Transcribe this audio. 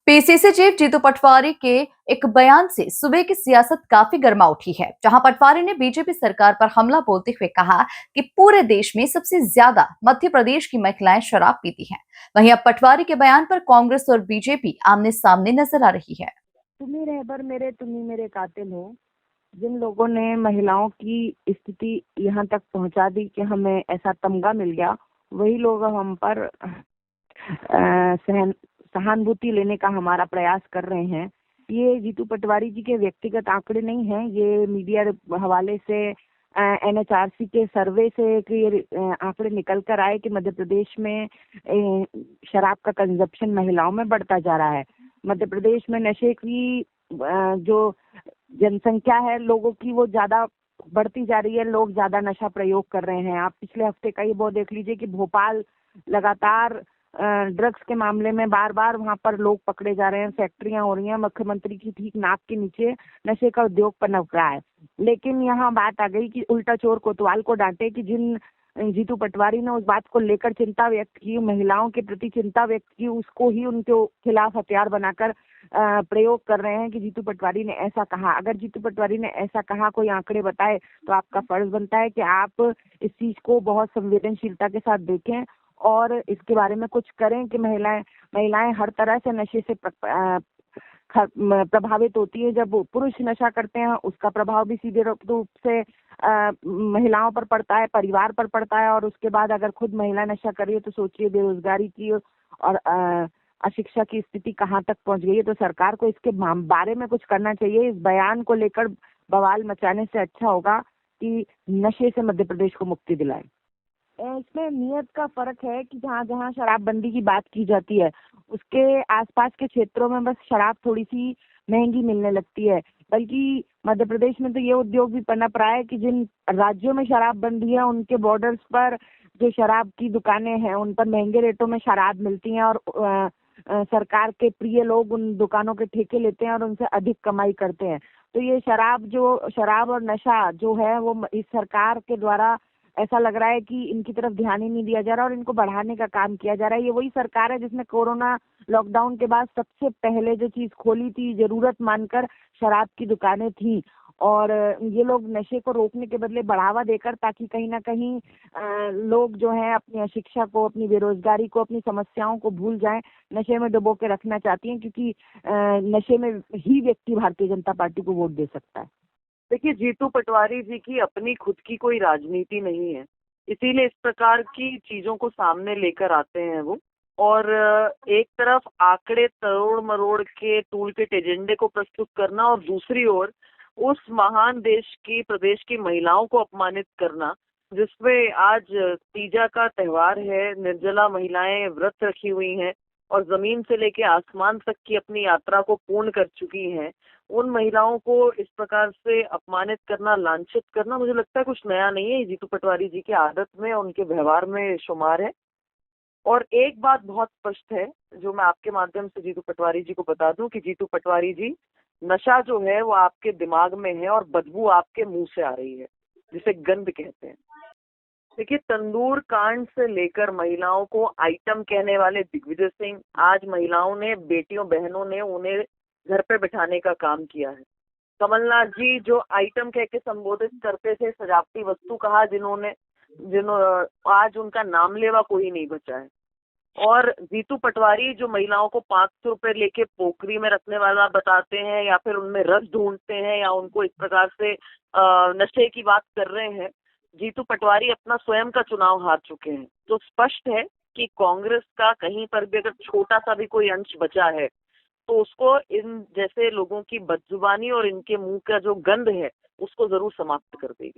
PCC chief Jitu Patwari के एक बयान से सूबे की सियासत काफी गर्मा उठी है, जहां पटवारी ने बीजेपी सरकार पर हमला बोलते हुए कहा कि पूरे देश में सबसे ज्यादा मध्य प्रदेश की महिलाएं शराब पीती हैं। वहीं अब पटवारी के बयान पर कांग्रेस और बीजेपी आमने सामने नजर आ रही है। तुम्ही रहबर मेरे तुम्ही मेरे कातिल हो। जिन लोगों ने महिलाओं की स्थिति यहाँ तक पहुँचा दी कि हमें ऐसा तमगा मिल गया, वही लोग अब हम पर सहन सहानुभूति लेने का हमारा प्रयास कर रहे हैं। ये जीतू पटवारी जी के व्यक्तिगत आंकड़े नहीं हैं, ये मीडिया हवाले से एनएचआरसी के सर्वे से ये आंकड़े निकल कर आए कि मध्य प्रदेश में शराब का कंजप्शन महिलाओं में बढ़ता जा रहा है। मध्य प्रदेश में नशे की जो जनसंख्या है लोगों की, वो ज्यादा बढ़ती जा रही है। लोग ज्यादा नशा प्रयोग कर रहे हैं। आप पिछले हफ्ते का ये बहुत देख लीजिए कि भोपाल लगातार ड्रग्स के मामले में बार बार वहां पर लोग पकड़े जा रहे हैं, फैक्ट्रियां हो रही हैं। मुख्यमंत्री की ठीक नाक के नीचे नशे का उद्योग पनप रहा है। लेकिन यहाँ बात आ गई कि उल्टा चोर कोतवाल को डांटे कि जिन जीतू पटवारी ने उस बात को लेकर चिंता व्यक्त की, महिलाओं के प्रति चिंता व्यक्त की, उसको ही उनके खिलाफ हथियार बनाकर प्रयोग कर रहे हैं कि जीतू पटवारी ने ऐसा कहा। अगर जीतू पटवारी ने ऐसा कहा, कोई आंकड़े बताए, तो आपका फर्ज बनता है कि आप इस चीज को बहुत संवेदनशीलता के साथ देखें और इसके बारे में कुछ करें कि महिलाएं हर तरह से नशे से प्रभावित होती है। जब पुरुष नशा करते हैं उसका प्रभाव भी सीधे रूप से महिलाओं पर पड़ता है, परिवार पर पड़ता है। और उसके बाद अगर खुद महिला नशा कर रही है तो सोचिए बेरोजगारी की और अशिक्षा की स्थिति कहाँ तक पहुंच गई है। तो सरकार को इसके बारे में कुछ करना चाहिए। इस बयान को लेकर बवाल मचाने से अच्छा होगा कि नशे से मध्य प्रदेश को मुक्ति दिलाए। इसमें नियत का फर्क है कि जहाँ जहाँ शराबबंदी की बात की जाती है उसके आसपास के क्षेत्रों में बस शराब थोड़ी सी महंगी मिलने लगती है। बल्कि मध्य प्रदेश में तो ये उद्योग भी पनप रहा है कि जिन राज्यों में शराबबंदी है उनके बॉर्डर्स पर जो शराब की दुकानें हैं उन पर महंगे रेटों में शराब मिलती हैं और सरकार के प्रिय लोग उन दुकानों के ठेके लेते हैं और उनसे अधिक कमाई करते हैं। तो ये शराब और नशा जो है वो इस सरकार के द्वारा ऐसा लग रहा है कि इनकी तरफ ध्यान ही नहीं दिया जा रहा और इनको बढ़ाने का काम किया जा रहा है। ये वही सरकार है जिसने कोरोना लॉकडाउन के बाद सबसे पहले जो चीज खोली थी, जरूरत मानकर शराब की दुकानें थी। और ये लोग नशे को रोकने के बदले बढ़ावा देकर, ताकि कहीं ना कहीं लोग जो हैं अपनी अशिक्षा को, अपनी बेरोजगारी को, अपनी समस्याओं को भूल जाएं, नशे में डुबो के रखना चाहती हैं। क्योंकि नशे में ही व्यक्ति भारतीय जनता पार्टी को वोट दे सकता है। देखिए, जीतू पटवारी जी की अपनी खुद की कोई राजनीति नहीं है, इसीलिए इस प्रकार की चीजों को सामने लेकर आते हैं वो। और एक तरफ आंकड़े तरोड़ मरोड़ के टूल किट एजेंडे को प्रस्तुत करना और दूसरी ओर उस महान देश की प्रदेश की महिलाओं को अपमानित करना, जिसमें आज तीजा का त्योहार है, निर्जला महिलाएं व्रत रखी हुई हैं और जमीन से लेके आसमान तक की अपनी यात्रा को पूर्ण कर चुकी हैं। उन महिलाओं को इस प्रकार से अपमानित करना, लांछित करना, मुझे लगता है कुछ नया नहीं है। जीतू पटवारी जी की आदत में, उनके व्यवहार में शुमार है। और एक बात बहुत स्पष्ट है जो मैं आपके माध्यम से जीतू पटवारी जी को बता दूं कि जीतू पटवारी जी, नशा जो है वो आपके दिमाग में है और बदबू आपके मुंह से आ रही है, जिसे गंध कहते हैं। देखिए, तंदूर कांड से लेकर महिलाओं को आइटम कहने वाले दिग्विजय सिंह, आज महिलाओं ने, बेटियों बहनों ने उन्हें घर पे बिठाने का काम किया है। कमलनाथ जी जो आइटम कह के संबोधित करते थे, सजावटी वस्तु कहा जिन्होंने आज उनका नाम लेवा कोई नहीं बचा है। और जीतू पटवारी जो महिलाओं को 500 रुपए लेके पोखरी में रखने वाला बताते हैं या फिर उनमें रस ढूंढते हैं या उनको इस प्रकार से नशे की बात कर रहे हैं, जीतू पटवारी अपना स्वयं का चुनाव हार चुके हैं। तो स्पष्ट है कि कांग्रेस का कहीं पर भी अगर छोटा सा भी कोई अंश बचा है तो उसको इन जैसे लोगों की बदजुबानी और इनके मुंह का जो गंध है उसको जरूर समाप्त कर देगी।